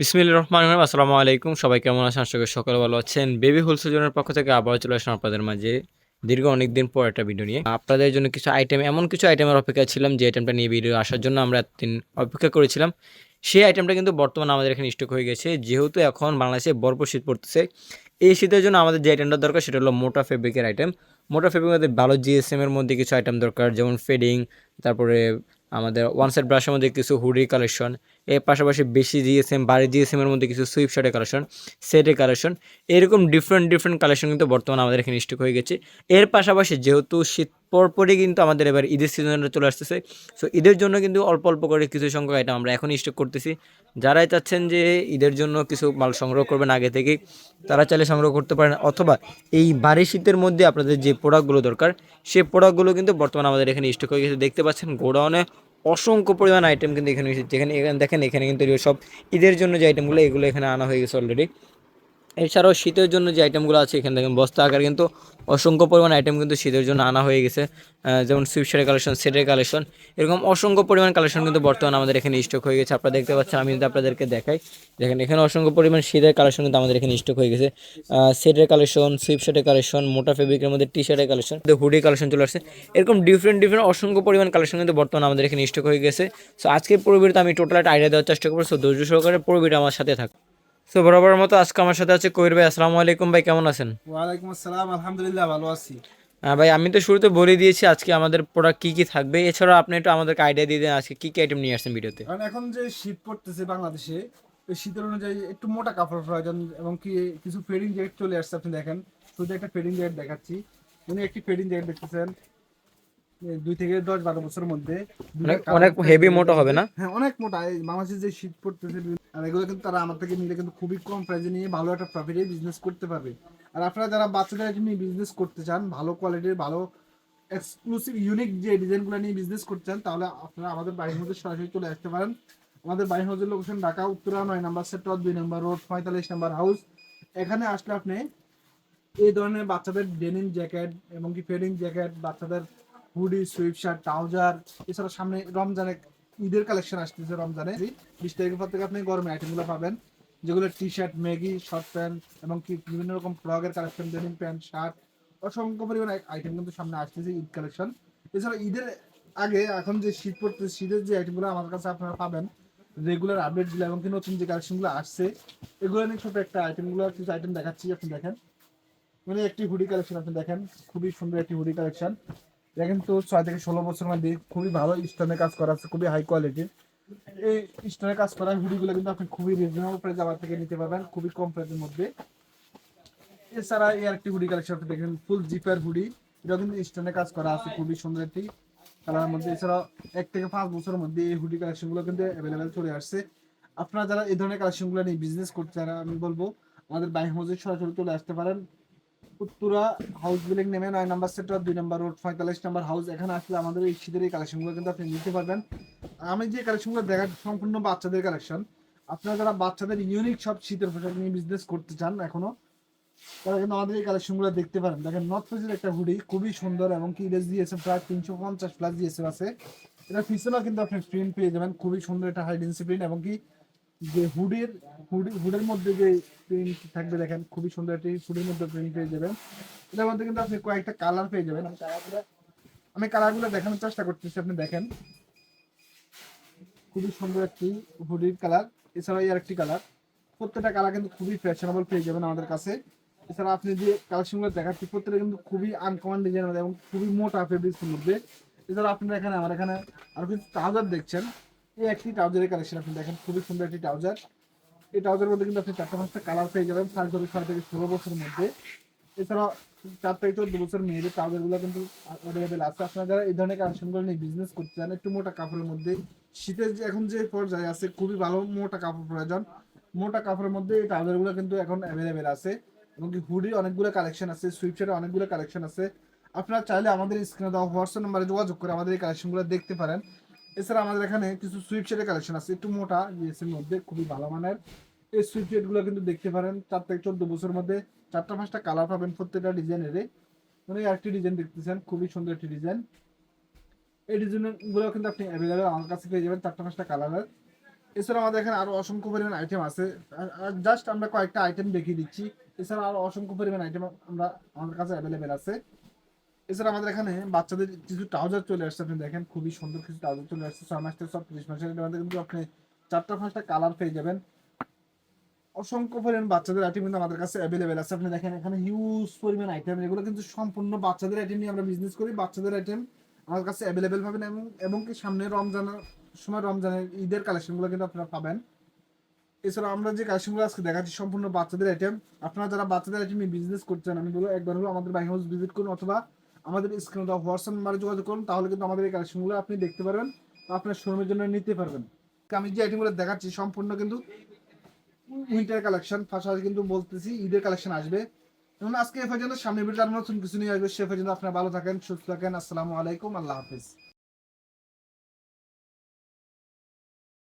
বিসমিল্লাহির রহমানির রহিম। আসসালামু আলাইকুম। সবাই কেমন আছেন? আশা করি সকলে ভালো আছেন। বেবি হোলসেল জোনের পক্ষ থেকে আবারও চলে আসলাম আপনাদের মাঝে দীর্ঘ অনেকদিন পর একটা ভিডিও নিয়ে। আপনাদের জন্য কিছু আইটেম এমন কিছু আইটেমের অপেক্ষায় ছিলাম যে আইটেমটা নিয়ে ভিডিও আসার জন্য আমরা এতদিন অপেক্ষা করেছিলাম। সেই আইটেমটা কিন্তু বর্তমানে আমাদের এখানে স্টক হয়ে গেছে। যেহেতু এখন বাংলাদেশে ভরপুর শীত পড়তেছে। এই শীতের জন্য আমাদের যে আইটেমটা দরকার সেটা হলো মোটা ফেব্রিকের আইটেম। মোটা ফেব্রিকের মধ্যে ভালো জিএসএম এর মধ্যে কিছু আইটেম দরকার, যেমন ফেডিং, তারপরে আমাদের ওয়ান সাইড ব্রাশের মধ্যে কিছু হুডি কালেকশন, এর পাশাপাশি বেশি জিএসএম, বাড়ি জিএসএম এর মধ্যে কিছু সুইপ শার্টের কালেকশন, সেটের কালেকশন, এরকম ডিফারেন্ট কালেকশন কিন্তু বর্তমানে আমাদের এখানে স্টক হয়ে গেছে। এর পাশাপাশি যেহেতু শীত পরপরই কিন্তু আমাদের এবার ঈদের সিজনটা চলে আসতেছে, সো ঈদের জন্য কিন্তু অল্প অল্প করে কিছু সংখ্যক আইটেম আমরা এখন স্টক করতেছি। যারাই চাচ্ছেন যে ঈদের জন্য কিছু মাল সংগ্রহ করবেন আগে থেকেই, তারা চাইলে সংগ্রহ করতে পারেন, অথবা এই ভারী শীতের মধ্যে আপনাদের যে প্রোডাক্টগুলো দরকার সেই প্রোডাক্টগুলো কিন্তু বর্তমানে আমাদের এখানে স্টক হয়ে গেছে। দেখতে পাচ্ছেন গোডাউনে অসংখ্য পরিমাণ আইটেম কিন্তু এখানে এসেছে। যেখানে এখানে দেখেন, এখানে কিন্তু এগুলো সব ঈদের জন্য যে আইটেমগুলো এগুলো এখানে আনা হয়ে গেছে অলরেডি। এছাড়াও শীতের জন্য যে আইটেমগুলো আছে এখানে দেখেন বস্তা আকারে কিন্তু অসংখ্য পরিমাণ আইটেম কিন্তু শীতের জন্য আনা হয়ে গেছে। যেমন সুইপশারের কালেকশন, সেটের কালেকশন, এরকম অসংখ্য পরিমাণ কালেকশন কিন্তু বর্তমানে আমাদের এখানে স্টক হয়ে গেছে। আপনারা দেখতে পাচ্ছেন, আমি যদি আপনাদেরকে দেখাই, দেখেন এখানে অসংখ্য পরিমাণ শীতের কালেকশন কিন্তু আমাদের এখানে স্টক হয়ে গেছে। সেটের কালেকশন, সুইপশার্টের কালেকশন, মোটা ফেব্রিকের মধ্যে টি শার্টের কালেকশন, হুডি কালেকশন চলে আসছে। এরকম ডিফারেন্ট অসংখ্য পরিমাণ কালেকশন কিন্তু বর্তমানে আমাদের এখানে স্টক হয়ে গেছে। সো আজকের পুরো ভিডিওতে আমি টোটাল একটা আইডিয়া দেওয়ার চেষ্টা করবো। সো ধৈর্য সহকারে পুরো ভিডিও আমার সাথে থাকুন। সো বরাবরের মতো আজকে আমার সাথে আছে কবির ভাই। আসসালামু আলাইকুম ভাই, কেমন আছেন? ওয়ালাইকুম আসসালাম, আলহামদুলিল্লাহ ভালো আছি। ভাই আমি তো শুরুতে বলে দিয়েছি আজকে আমাদের প্রোডাক্ট কী কী থাকবে, এছাড়াও আপনি একটু আমাদেরকে আইডিয়া দিয়ে দেন আজকে কী কী আইটেম নিয়ে আসছেন ভিডিওতে। কারণ এখন যে শীত পড়তেছে বাংলাদেশে, ওই শীতের অনুযায়ী একটু মোটা কাপড় প্রয়োজন এবং কি কিছু ফেডিং জ্যাকেট চলে আসছে। আপনি দেখেন, শুধু একটা ফেডিং জ্যাকেট দেখাচ্ছি। উনি একটি ফেডিং জ্যাকেট দেখতেছেন, 2 থেকে 10-12 বছরের মধ্যে দুইটা অনেক কালার অনেক হেভি মোটা এটার হবে মধ্যে। না? হ্যাঁ, অনেক মোটা। এই বাংলাদেশে যে শীত পড়তেছে আর এগুলো কিন্তু তারা আমার থেকে নিলে কিন্তু খুবই কম প্রাইসে নিয়ে ভালো একটা প্রফিটে বিজনেস করতে পারবে। আর আপনারা যারা বাচ্চাদের নিয়ে বিজনেস করতে চান, ভালো কোয়ালিটির, ভালো এক্সক্লুসিভ ইউনিক যে ডিজাইনগুলো নিয়ে বিজনেস করতে চান, তাহলে আপনারা আমাদের বাড়ির মধ্যে সরাসরি চলে আসতে পারেন। আমাদের বাড়ির মধ্যে লোকেশন ঢাকা উত্তরা 9 নম্বর সেক্টর, 2 নম্বর রোড, 45 নম্বর হাউস। এখানে আসলে আপনি এই ধরনের বাচ্চাদের ডেনিম জ্যাকেট এবং কি ফেডিং জ্যাকেট, বাচ্চাদের হুডি, সুইপ শার্ট, ট্রাউজার, এছাড়া সামনে রমজানে ঈদের কালেকশন আসতেছে। রমজানে 20 তারিখের পর থেকে আপনি গরমে আইটেমগুলো পাবেন, যেগুলো T shirt, Maggi, short pant এবং কি বিভিন্ন রকম ফ্রকের কালেকশন, ডেনিম প্যান্ট, শার্ট, অসংখ্য পরিমাণ আইটেম কিন্তু সামনে আসতেছে ঈদ কালেকশন। এছাড়া ঈদের আগে এখন যে শীত পড়তেছে, শীতের যে আইটেমগুলো আমার কাছে আপনারা পাবেন, রেগুলার আপডেটগুলো এবং কি নতুন যে কালেকশনগুলো আসছে, এগুলো নিয়ে ছোট একটা আইটেমগুলো কিছু আইটেম দেখাচ্ছি। আপনি দেখেন, মানে একটি হুডি কালেকশন আপনি দেখেন, খুবই সুন্দর একটি হুডি কালেকশন। দেখেন তো, 6 থেকে 16 বছর মধ্যে খুবই ভালো স্টোনের কাজ করা আছে, খুবই হাই কোয়ালিটির। এই স্টোনের কাজ করা হুডিগুলো কিন্তু আপনি খুবই রিজনেবল প্রাইস আমার থেকে নিতে পারবেন, খুবই কম প্রাইসের মধ্যে। এছাড়া এই আরেকটি হুডি কালেকশন আপনি দেখেন, ফুল জিপার হুডি। এটা কিন্তু স্টোনের কাজ করা আছে, খুবই সুন্দর একটি কালারের মধ্যে। এছাড়া 1 থেকে 5 বছরের মধ্যে এই হুডি কালেকশনগুলো কিন্তু অ্যাভেলেবেল চলে আসছে। আপনারা যারা এই ধরনের কালেকশনগুলো নিয়ে বিজনেস করতে চান, আমি বলবো আমাদের বাই হাউসে সরাসরি চলে আসতে পারেন। উত্তরা হাউস বিল্ডিং নেমে 9 নম্বর সেক্টর, 2 নম্বর রোড, 45 নম্বর হাউস। এখানে আসলে আমাদের এই শীতের এই কালেকশনগুলো কিন্তু আপনি নিতে পারবেন। আমি যে কালেকশনগুলো দেখা সম্পূর্ণ বাচ্চাদের কালেকশন। আপনারা যারা বাচ্চাদের ইউনিক সব শীতের পোশাক নিয়ে বিজনেস করতে চান এখনো, তারা কিন্তু আমাদের এই কালেকশনগুলো দেখতে পারেন। দেখেন, নর্থ ফেজের একটা হুডি, খুবই সুন্দর এবং কি ইরেজ দিয়েছে, প্রায় 350 প্লাস দিয়েছে আছে। এটা পিছনেও কিন্তু আপনি প্রিন্ট পেয়ে যাবেন, খুবই সুন্দর একটা হাই ডেন্সি প্রিন্ট এবং কি যে হুডের মধ্যে যে প্রিন্ট থাকবে, দেখেন খুবই সুন্দর একটি হুডির মধ্যে প্রিন্ট পেয়ে যাবেন। এটার মধ্যে কিন্তু আপনি কয়েকটা কালার পেয়ে যাবেন। আমি কালারগুলো দেখানোর চেষ্টা করতেছি, আপনি দেখেন, খুবই সুন্দর একটি হুডির কালার। এছাড়া এই আরেকটি কালার, প্রত্যেকটা কালার কিন্তু খুবই ফ্যাশনেবল পেয়ে যাবেন আমাদের কাছে। এছাড়া আপনি যে কালেকশনগুলো দেখাচ্ছি প্রত্যেকটা কিন্তু খুবই আনকমন ডিজাইন এবং খুবই মোটা ফেব্রিক্সের মধ্যে। এছাড়া আপনারা এখানে আমার এখানে আরো কিছু ট্রাউজার দেখছেন। এই একটি ট্রাউজারের কালেকশন আপনি দেখেন, খুবই সুন্দর একটি ট্রাউজার। এই ট্রাউজারের মধ্যে কিন্তু আপনি 4-5টা কালার পেয়ে যাবেন, 6 থেকে 16 বছরের মধ্যে। এছাড়া 4 থেকে 14 বছর মেয়েদের ট্রাউজারগুলো কিন্তু অ্যাভেলেবেল আছে। আপনারা যারা এই ধরনের কালেকশনগুলো নিয়ে বিজনেস করতে চান, একটু মোটা কাপড়ের মধ্যে, শীতের যে এখন যে পর্যায়ে আছে, খুবই ভালো মোটা কাপড় প্রয়োজন। মোটা কাপড়ের মধ্যে এই ট্রাউজারগুলো কিন্তু এখন অ্যাভেলেবেল আছে এবং কি হুডির অনেকগুলো কালেকশন আছে, সুইপশার্টের অনেকগুলো কালেকশন আছে। আপনারা চাইলে আমাদের স্ক্রিনে দেওয়া হোয়াটসঅ্যাপ নাম্বারে যোগাযোগ করে আমাদের এই কালেকশনগুলো দেখতে পারেন। এছাড়া আমাদের এখানে কিছু সুইপশার্টের কালেকশন আছে, একটু মোটা জিএসের মধ্যে, খুবই ভালো মানের। এই সুইপশার্টগুলো কিন্তু দেখতে পারেন, 4 থেকে 14 বছরের মধ্যে 4টা 5টা কালার পাবেন প্রত্যেকটা ডিজাইনের। মানে আরেকটি ডিজাইন দেখতেছেন, খুবই সুন্দর একটি ডিজাইন। এই ডিজাইনগুলো কিন্তু আপনি অ্যাভেলেবেল আমার কাছে পেয়ে যাবেন, 4টা 5টা কালারের। এছাড়া আমাদের এখানে আরো অসংখ্য পরিমাণ আইটেম আছে, জাস্ট আমরা কয়েকটা আইটেম দেখিয়ে দিচ্ছি। এছাড়া আরো অসংখ্য পরিমাণ আইটেম আমাদের কাছে অ্যাভেলেবেল আছে। এছাড়া আমাদের এখানে বাচ্চাদের কিছু ট্রাউজার চলে আসছে, আপনি দেখেন খুবই সুন্দর কিছু ট্রাউজার চলে আসছে 6 মাস থেকে 30 মাসের। এর মধ্যে কিন্তু আপনি 4টা 5টা কালার পেয়ে যাবেন। অসংখ্য পরিমাণ বাচ্চাদের আইটেম কিন্তু আমাদের কাছে অ্যাভেলেবেল আছে। আপনি দেখেন এখানে হিউজ পরিমাণ আইটেম, এগুলো কিন্তু সম্পূর্ণ বাচ্চাদের আইটেম নিয়ে আমরা বিজনেস করি। বাচ্চাদের আইটেম আমাদের কাছে অ্যাভেলেবেল পাবেন, এবং কি সামনে রমজানের সময়, রমজানের ঈদের কালেকশনগুলো কিন্তু আপনারা পাবেন। এছাড়া আমরা যে কালেকশনগুলো আজকে দেখাচ্ছি সম্পূর্ণ বাচ্চাদের আইটেম। আপনারা যারা বাচ্চাদের আইটেম নিয়ে বিজনেস করছেন, আমি বলবো একবার হলো আমাদের বাই হাউস ভিজিট করুন, অথবা আমাদের স্ক্রিনে দেওয়া হোয়াটসঅ্যাপ নাম্বারে যোগাযোগ করুন, তাহলে কিন্তু আমাদের এই কালেকশনগুলো আপনি দেখতে পারবেন বা আপনার শোরুমের জন্য নিতে পারবেন। আমি যে আইটেমগুলো দেখাচ্ছি সম্পূর্ণ কিন্তু উইন্টার কালেকশন, পাশাপাশি কিন্তু বলতেছি ঈদের কালেকশন আসবে। এবং আজকে এ পর্যন্ত, সামনে ভিডিও আর নতুন কিছু নিয়ে আসবে। সে পর্যন্ত আপনারা ভালো থাকেন, সুস্থ থাকেন। আসসালামু আলাইকুম, আল্লাহ হাফিজ।